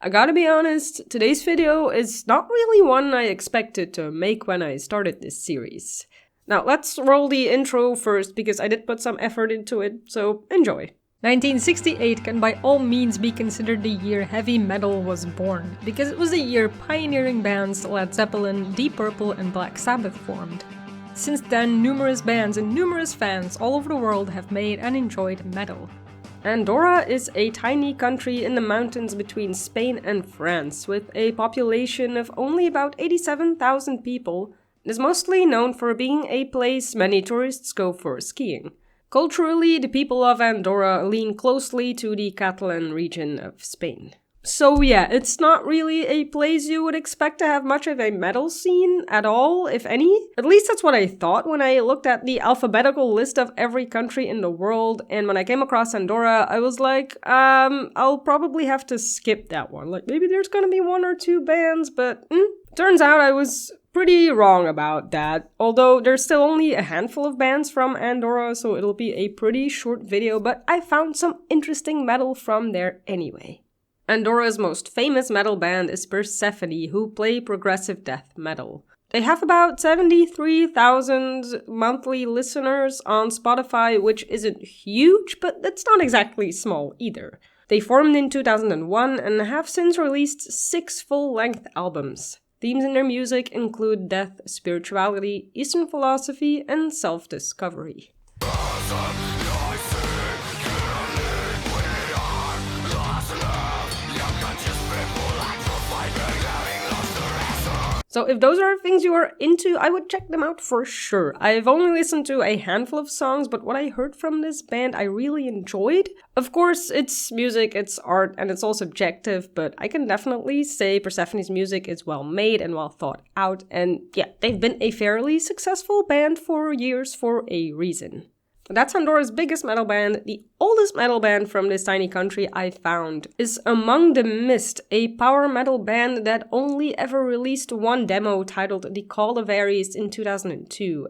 I gotta be honest, today's video is not really one I expected to make when I started this series. Now let's roll the intro first because I did put some effort into it, so enjoy. 1968 can by all means be considered the year heavy metal was born, because it was the year pioneering bands Led Zeppelin, Deep Purple and Black Sabbath formed. Since then, numerous bands and numerous fans all over the world have made and enjoyed metal. Andorra is a tiny country in the mountains between Spain and France, with a population of only about 87,000 people. It is mostly known for being a place many tourists go for skiing. Culturally, the people of Andorra lean closely to the Catalan region of Spain. So yeah, it's not really a place you would expect to have much of a metal scene at all, if any. At least that's what I thought when I looked at the alphabetical list of every country in the world, and when I came across Andorra, I was like, I'll probably have to skip that one. Like, maybe there's gonna be one or two bands, but turns out I was pretty wrong about that, although there's still only a handful of bands from Andorra, so it'll be a pretty short video, but I found some interesting metal from there anyway. Andorra's most famous metal band is Persefone, who play progressive death metal. They have about 73,000 monthly listeners on Spotify, which isn't huge, but it's not exactly small either. They formed in 2001 and have since released 6 full-length albums. Themes in their music include death, spirituality, Eastern philosophy, and self-discovery. So if those are things you are into, I would check them out for sure. I've only listened to a handful of songs, but what I heard from this band I really enjoyed. Of course, it's music, it's art, and it's all subjective, but I can definitely say Persephone's music is well made and well thought out, and yeah, they've been a fairly successful band for years for a reason. That's Andorra's biggest metal band. The oldest metal band from this tiny country I found is Among the Mist, a power metal band that only ever released one demo titled The Call of Ares in 2002.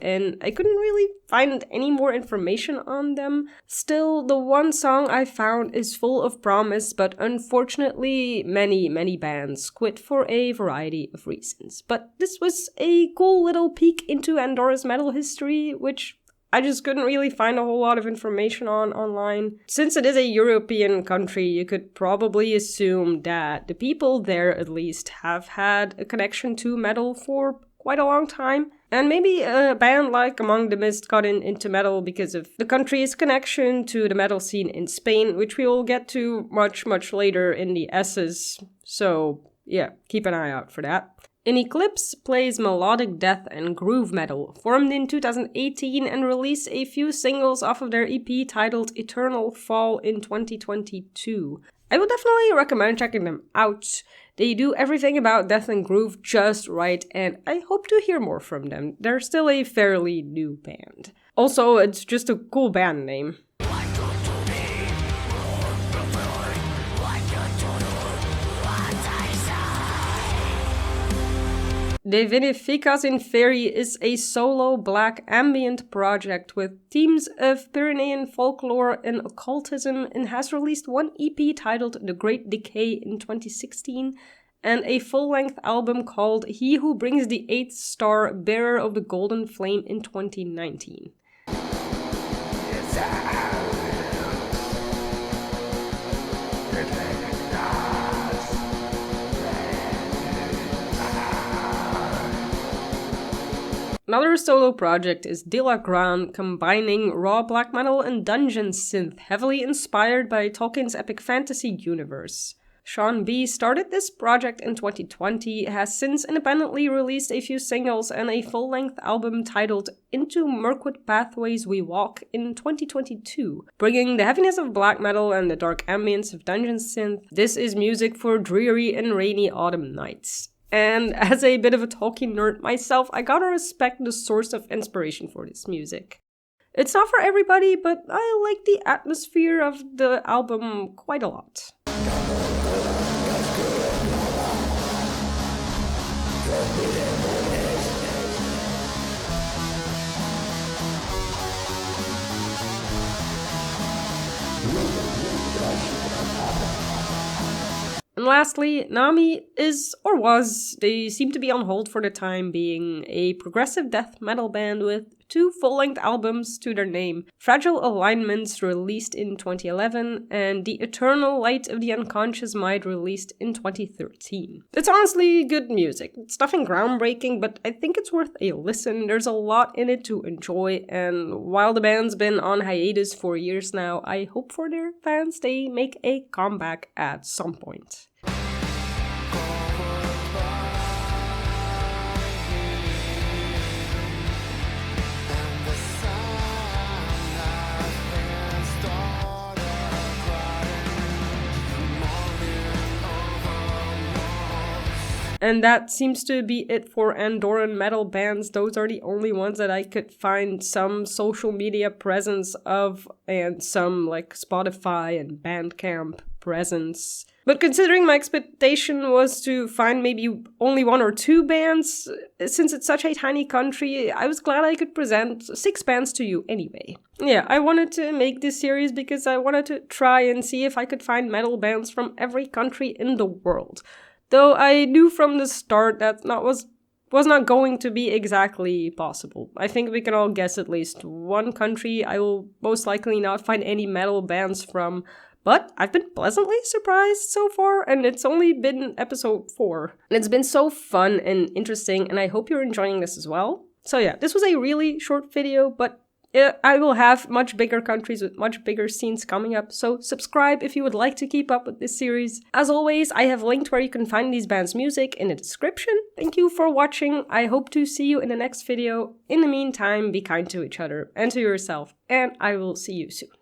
And I couldn't really find any more information on them. Still, the one song I found is full of promise, but unfortunately many bands quit for a variety of reasons. But this was a cool little peek into Andorra's metal history, which I just couldn't really find a whole lot of information on online. Since it is a European country, you could probably assume that the people there at least have had a connection to metal for quite a long time. And maybe a band like Among the Mist got into metal because of the country's connection to the metal scene in Spain, which we will get to much later in the essays. So yeah, keep an eye out for that. Eclipse plays melodic death and groove metal, formed in 2018 and released a few singles off of their EP titled Eternal Fall in 2022. I would definitely recommend checking them out. They do everything about death and groove just right, and I hope to hear more from them. They're still a fairly new band. Also, it's just a cool band name. The Veneficas Inferi is a solo black ambient project with themes of Pyrenean folklore and occultism, and has released one EP titled The Great Decay in 2016 and a full-length album called He Who Brings the Eighth Star, Bearer of the Golden Flame in 2019. Another solo project is Dilaghran, combining raw black metal and dungeon synth, heavily inspired by Tolkien's epic fantasy universe. Sean B started this project in 2020, has since independently released a few singles and a full-length album titled Into Mirkwood Pathways We Walk in 2022. Bringing the heaviness of black metal and the dark ambience of dungeon synth, this is music for dreary and rainy autumn nights. And as a bit of a Tolkien nerd myself, I gotta respect the source of inspiration for this music. It's not for everybody, but I like the atmosphere of the album quite a lot. And lastly, Nami is, or was, they seem to be on hold for the time being, a progressive death metal band with 2 full-length albums to their name, Fragile Alignments released in 2011, and The Eternal Light of the Unconscious Mind released in 2013. It's honestly good music. It's nothing groundbreaking, but I think it's worth a listen. There's a lot in it to enjoy, and while the band's been on hiatus for years now, I hope for their fans they make a comeback at some point. And that seems to be it for Andorran metal bands. Those are the only ones that I could find some social media presence of and some like Spotify and Bandcamp presence. But considering my expectation was to find maybe only 1 or 2 bands, since it's such a tiny country, I was glad I could present 6 bands to you anyway. Yeah, I wanted to make this series because I wanted to try and see if I could find metal bands from every country in the world. Though I knew from the start that was not going to be exactly possible. I think we can all guess at least one country I will most likely not find any metal bands from, but I've been pleasantly surprised so far, and it's only been episode 4. And it's been so fun and interesting, and I hope you're enjoying this as well. So yeah, this was a really short video, but I will have much bigger countries with much bigger scenes coming up, so subscribe if you would like to keep up with this series. As always, I have linked where you can find these bands' music in the description. Thank you for watching, I hope to see you in the next video. In the meantime, be kind to each other and to yourself, and I will see you soon.